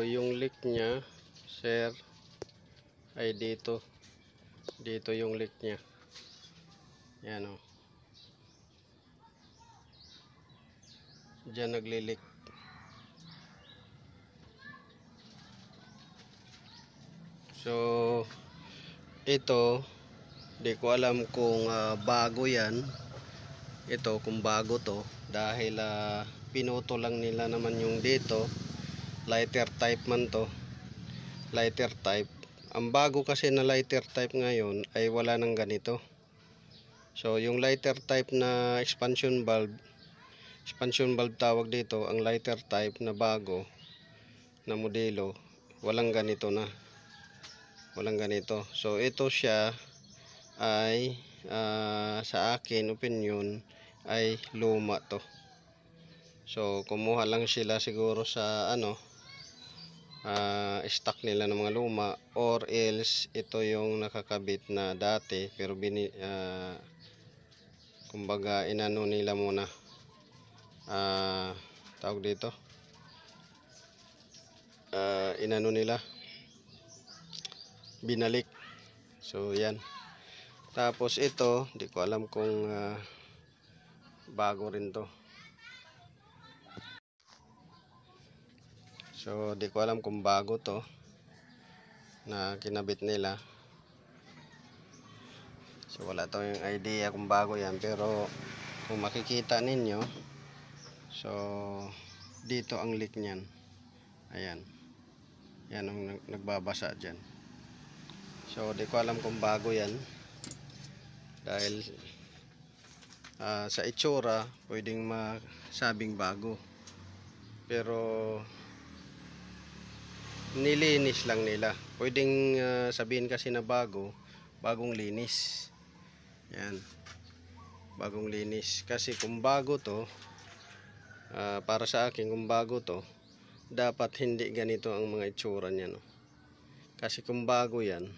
yung leak niya, sir, ay dito. Dito yung leak niya. Yan o. Diyan nagli-leak. So, ito, di ko alam kung bago yan. Ito, kung bago to. Dahil pinuto lang nila naman yung dito. Lighter type man to. Lighter type. Ang bago kasi na lighter type ngayon ay wala nang ganito. So, yung lighter type na expansion valve tawag dito, ang lighter type na bago na modelo, walang ganito na. Walang ganito. So, ito siya ay sa akin opinion ay luma to. So, kumuha lang sila siguro sa stock nila ng mga luma, or else ito yung nakakabit na dati pero kumbaga inano nila muna, tawag dito, inano nila, binalik. So yan. Tapos ito, di ko alam kung bago rin to. So, di ko alam kung bago to na kinabit nila. So, wala tayong idea kung bago yan. Pero, kung makikita ninyo, so, dito ang leak niyan. Ayan. Yan ang nagbabasa dyan. So, di ko alam kung bago yan. Dahil, sa itsura, pwedeng masabing bago. Pero, nilinis lang nila. Pwedeng sabihin kasi na bagong linis. Yan. Bagong linis. Kasi kung bago to, para sa akin kung bago to, dapat hindi ganito ang mga itsura niya, no? Kasi kung bago yan,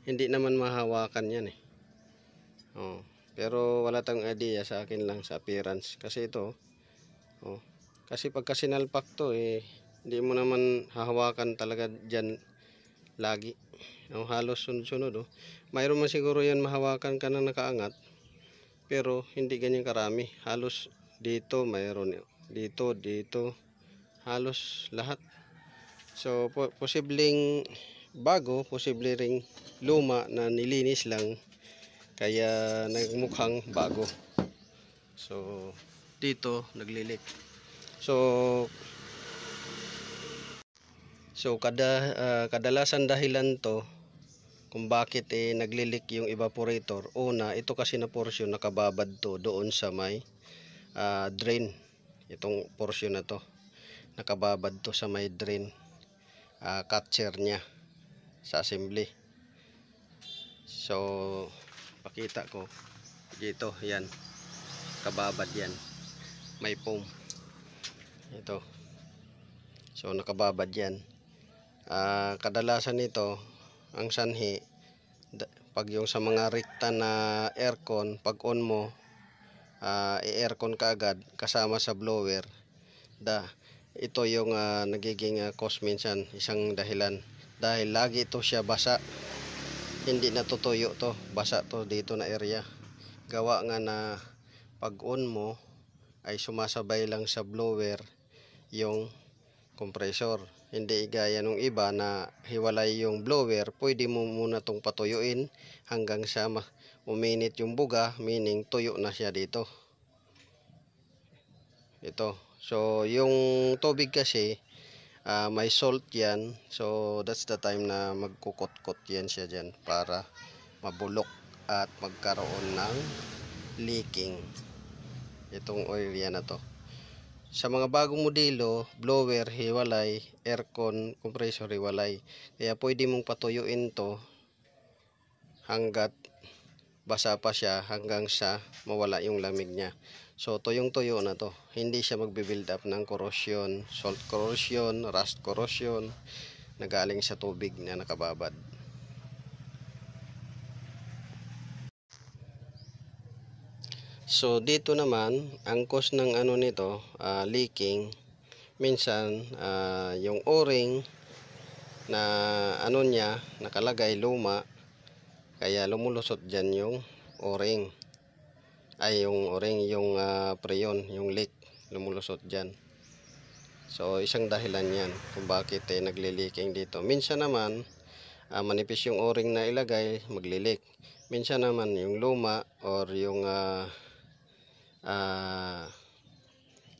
hindi naman mahawakan yan eh. Oh, pero wala tayong idea, sa akin lang sa appearance. Kasi ito, kasi pagka sinalpak to eh, hindi mo naman hahawakan talaga dyan lagi. Halos sunod-sunod. Mayroon man siguro yan mahawakan ka na nakaangat, pero hindi ganyan karami. Halos dito mayroon, dito, halos lahat. So posibleng bago, posible ring luma na nilinis lang, kaya nagmukhang bago. So dito naglilik. So kadalasan dahilan to kung bakit naglilik yung evaporator. Una, ito kasi na portion nakababad to doon sa may drain. Itong portion na to nakababad to sa may drain, catcher nya sa assembly. So pakita ko dito, yan, kababad yan, may foam ito. So nakababad yan. Kadalasan nito ang sanhi pag yung sa mga rekta na aircon, pag on mo, i-aircon ka agad kasama sa blower, ito yung nagiging cause minsan, isang dahilan, dahil lagi ito siya basa, hindi natutuyo to, basa to dito na area. Gawa nga na pag on mo ay sumasabay lang sa blower yung compressor. Hindi gaya nung iba na hiwalay yung blower, pwede mo muna tong patuyuin hanggang sa uminit yung buga, meaning tuyo na siya dito. Ito. So yung tubig kasi may salt yan, so that's the time na magkukot-kot yan siya dyan para mabulok at magkaroon ng leaking itong area na to. Sa mga bagong modelo, blower hiwalay, aircon, compressor hiwalay. Kaya pwede mong patuyuin to hanggat basa pa siya, hanggang sa mawala yung lamig niya. So tuyong-tuyo na to. Hindi siya magbe-build up ng corrosion, salt corrosion, rust corrosion na galing sa tubig na nakababad. So dito naman, ang cause ng nito, leaking, minsan yung o-ring na ano niya nakalagay luma, kaya lumulusot dyan yung o-ring, yung preyon, yung leak, lumulusot dyan. So isang dahilan yan kung bakit naglileaking dito. Minsan naman manipis yung o-ring na ilagay, maglilik. Minsan naman yung luma or yung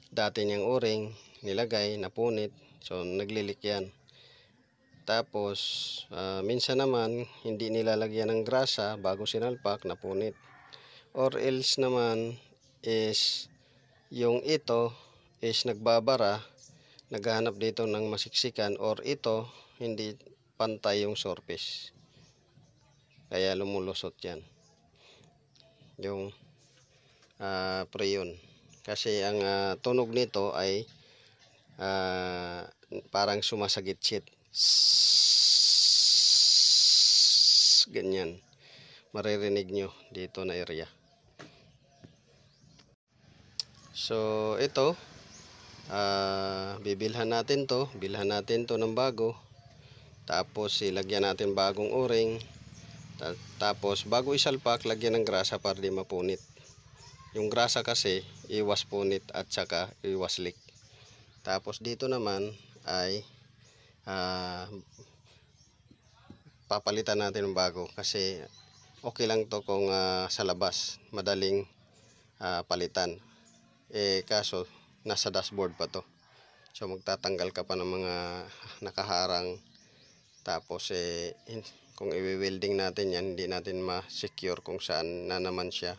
dati niyang o-ring nilagay, napunit, so naglilik yan. Tapos minsan naman hindi nilalagyan ng grasa bago sinalpak, napunit. Or else naman is yung ito is nagbabara, naghahanap dito ng masiksikan, or ito hindi pantay yung surface, kaya lumulusot yan yung preyon. Kasi ang tunog nito ay parang sumasagitsit, ganyan, maririnig nyo dito na area. So ito bilhan natin to ng bago, tapos ilagyan natin bagong o-ring, tapos bago isalpak lagyan ng grasa para di mapunit. Yung grasa kasi iwas punit at saka iwas leak. Tapos dito naman ay papalitan natin ng bago, kasi okay lang to kung sa labas madaling palitan, kaso nasa dashboard pa to, so magtatanggal ka pa ng mga nakaharang. Tapos kung i-welding natin yan, hindi natin ma-secure kung saan na naman siya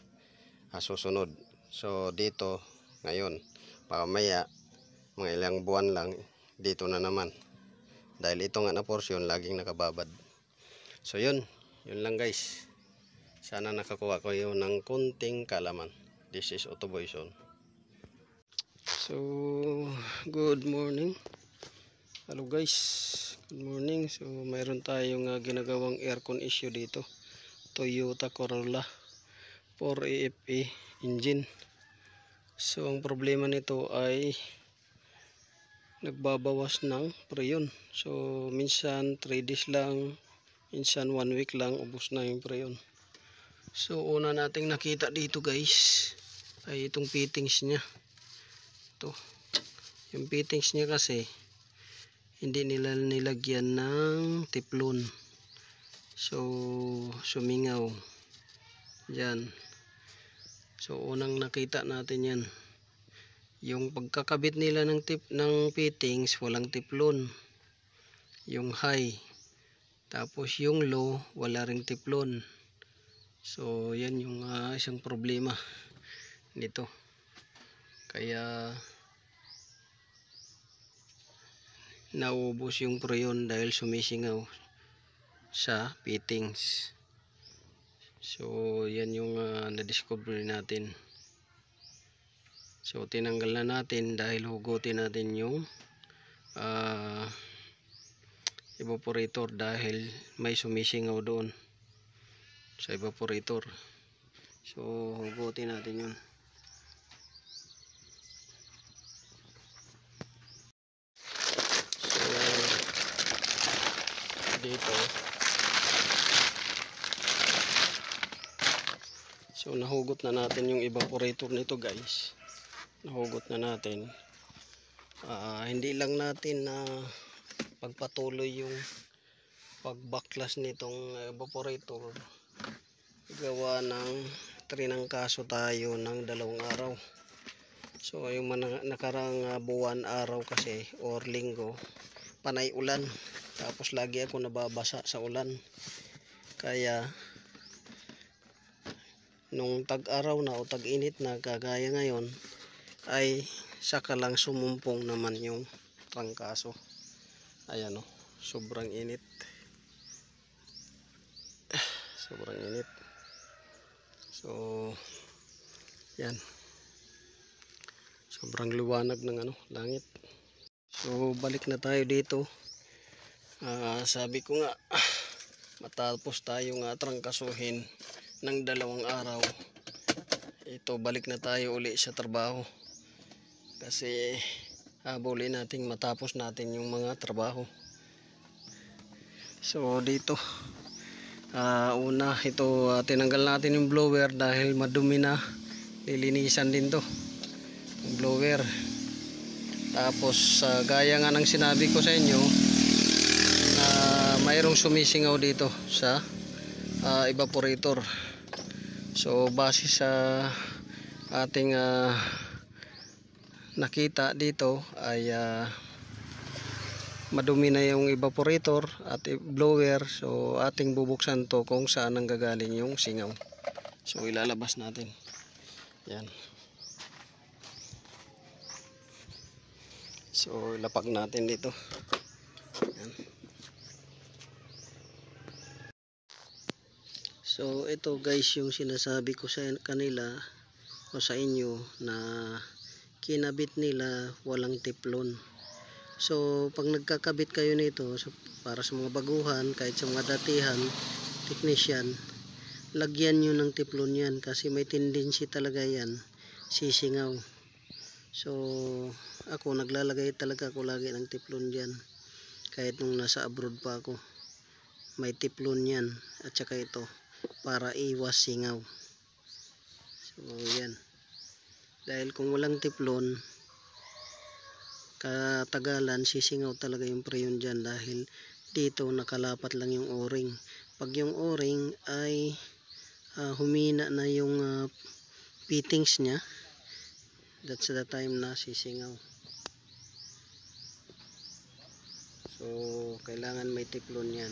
susunod. So dito ngayon, mamaya mga ilang buwan lang, dito na naman, dahil ito nga na porsyon laging nakababad. So yun lang guys, sana nakakuha ko yun ng kunting kalaman. This is Autoboyson. So good morning, hello guys, good morning. So mayroon tayong ginagawang aircon issue dito, Toyota Corolla 4AFE engine. So ang problema nito ay nagbabawas ng preyon. So minsan 3 days lang, minsan 1 week lang, ubos na yung preyon. So una nating nakita dito guys ay itong fittings nya. Ito yung fittings nya, kasi hindi nila nilagyan ng tiplon, so sumingaw dyan. So unang nakita natin yan, yung pagkakabit nila ng fittings, walang tiplon, yung high, tapos yung low wala ring tiplon. So yan yung isang problema nito, kaya naubos yung preyon dahil sumisingaw sa fittings. So yan yung na-discover natin. So tinanggal na natin dahil hugutin natin yung evaporator, dahil may sumisingaw doon sa evaporator. So hugutin natin yun. So dito, so nahugot na natin yung evaporator nito guys, nahugot na natin. Hindi lang natin na pagpatuloy yung pagbaklas nitong evaporator, gawa ng trinangkaso tayo ng 2 araw. So yung nakarang buwan, araw kasi or linggo, panay ulan, tapos lagi ako nababasa sa ulan, kaya nung tag-araw na o tag-init na kagaya ngayon ay saka lang sumumpong naman yung trangkaso. Ayan o, sobrang init, sobrang init. So yan, sobrang liwanag ng langit. So balik na tayo dito. Sabi ko nga, matapos tayong trangkasuhin ng 2 araw, ito balik na tayo uli sa trabaho, kasi habulin natin matapos natin yung mga trabaho. So dito una ito, tinanggal natin yung blower dahil madumi na, lilinisan din to yung blower. Tapos gaya nga ng sinabi ko sa inyo, mayroong sumisingaw dito sa evaporator. So base sa ating nakita dito ay madumi na yung evaporator at blower. So ating bubuksan to kung saan nanggagaling yung singaw. So ilalabas natin. Yan. So ilapag natin dito. Yan. So ito guys yung sinasabi ko sa kanila o sa inyo na kinabit nila walang tiplon. So pag nagkakabit kayo nito para sa mga baguhan, kahit sa mga datihan technician, lagyan nyo ng tiplon yan kasi may tendency talaga yan sisingaw. So ako naglalagay talaga ako lagi ng tiplon dyan, kahit nung nasa abroad pa ako may tiplon yan at saka ito para iwas singaw. So yan, dahil kung walang tiplon katagalan sisingaw talaga yung preyon dyan, dahil dito nakalapat lang yung o-ring. Pag yung o-ring ay humina na yung fittings nya, that's the time na sisingaw. So kailangan may tiplon yan.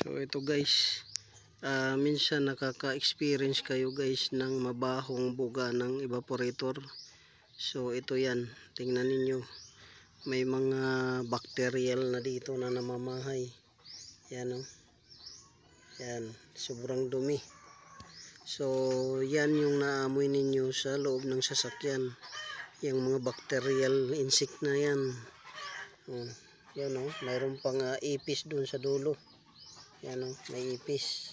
So ito guys, minsan nakaka-experience kayo guys ng mabahong buga ng evaporator. So ito yan, tingnan ninyo, may mga bacterial na dito na namamahay. Yan o, yan, sobrang dumi. So yan yung naamoy ninyo sa loob ng sasakyan, yung mga bacterial insect na yan. Yan o, mayroon pang ipis dun sa dulo. Yan o, may ipis.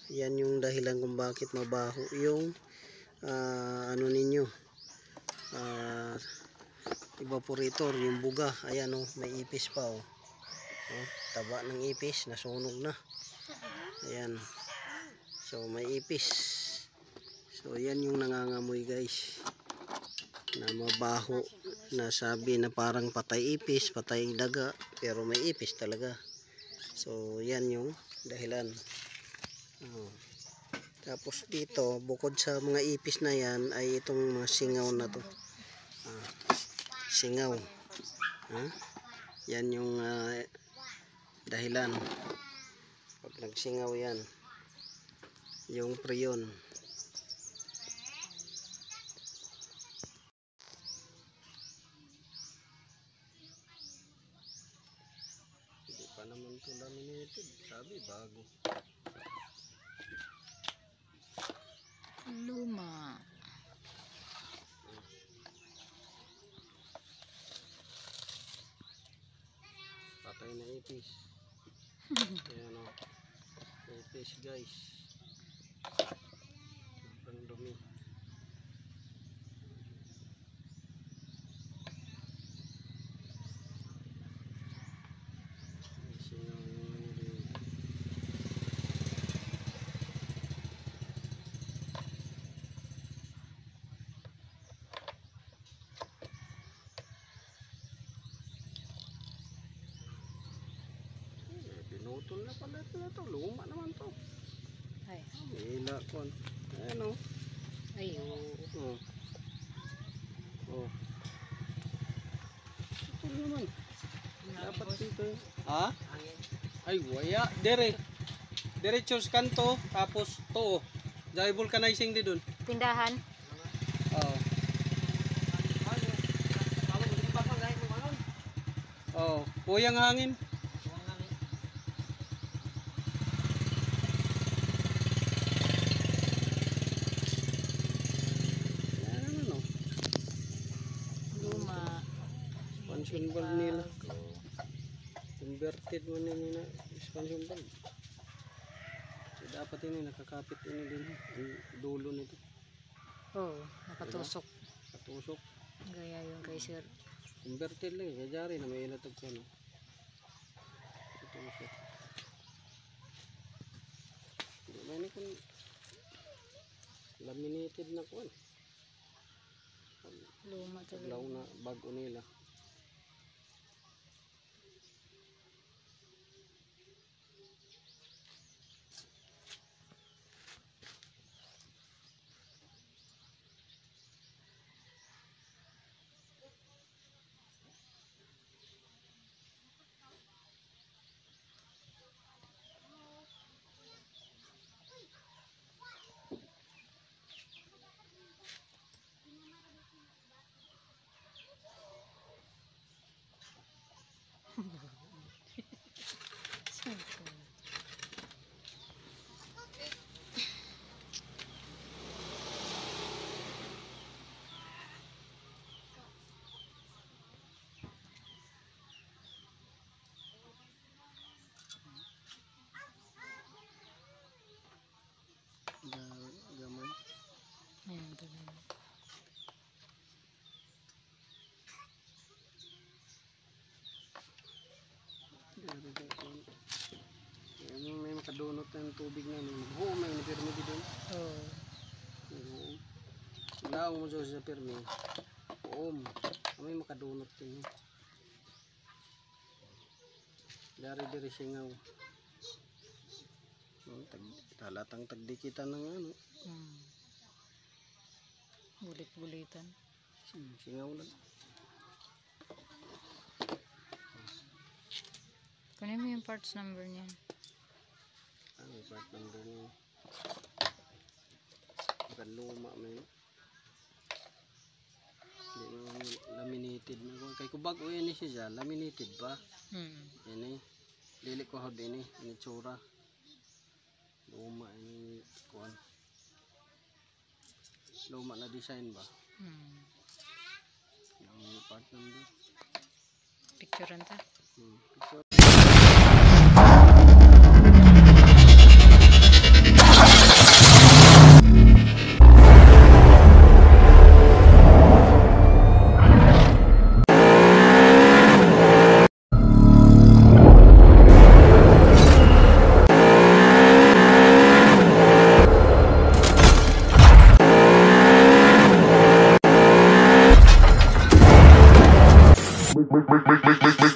Yan yung dahilan kung bakit mabaho yung ano ninyo, evaporator, yung buga. Ayan o, may ipis pa o. Taba ng ipis, nasunog na. Ayan, so may ipis. So yan yung nangangamoy guys, na mabaho, na sabi na parang patay ipis, patay daga, pero may ipis talaga. So yan yung dahilan. Tapos dito, bukod sa mga ipis na yan, ay itong mga singaw na to. Singaw. Yan yung dahilan. Pag nagsingaw yan, yung preyon. Hindi pa naman ito laminated. Sabi bago. Luma. Patay na ipis. Ayan o, ipis guys, sobrang dumi. Pinutol na pala ito na to. Luma naman to. Ay. Hila ko. Ayan o. Ay, Oh. Oh. Ito naman. Dapat dito eh. Ha? Ay, waya. Diretso sa kanto. Tapos to. Dahil vulcanizing di dun. tindahan. Oh. Oh. Puyang hangin. Luma. Expansion valve nila. Inverted mo nila na expansion valve. So Dapat ini nakakapit ini din ang dulo nito. Oh, nakatusok. Katusok. Gaya yung kay sir. Converted lang kaya jari na may ilatag ko no. Katusok. Di ba ni kun laminated na kuan. Luma Taglaw talaga. na bago nila. Gamay. Ayan talaga. Ano may makadunot ng tubig na nun. Oo, may napirmi di doon. Oh. Oo. Ilaw mo sa pirmi. Oo, may makadunot din. Dari singaw. Talatang tagdikitan ng ano. Bulit-bulitan. Singaw lang. Kunin mo yung parts number niyan. Ano part number niya? Bukan luma may. Hindi naman laminated na ko. Kay kubag o yan siya, laminated pa. Yan eh. Lili ko hod ini. Ini tsura. Luma ini kuan. Luma na design ba? Yung part number. Picturean ta. Picture. Make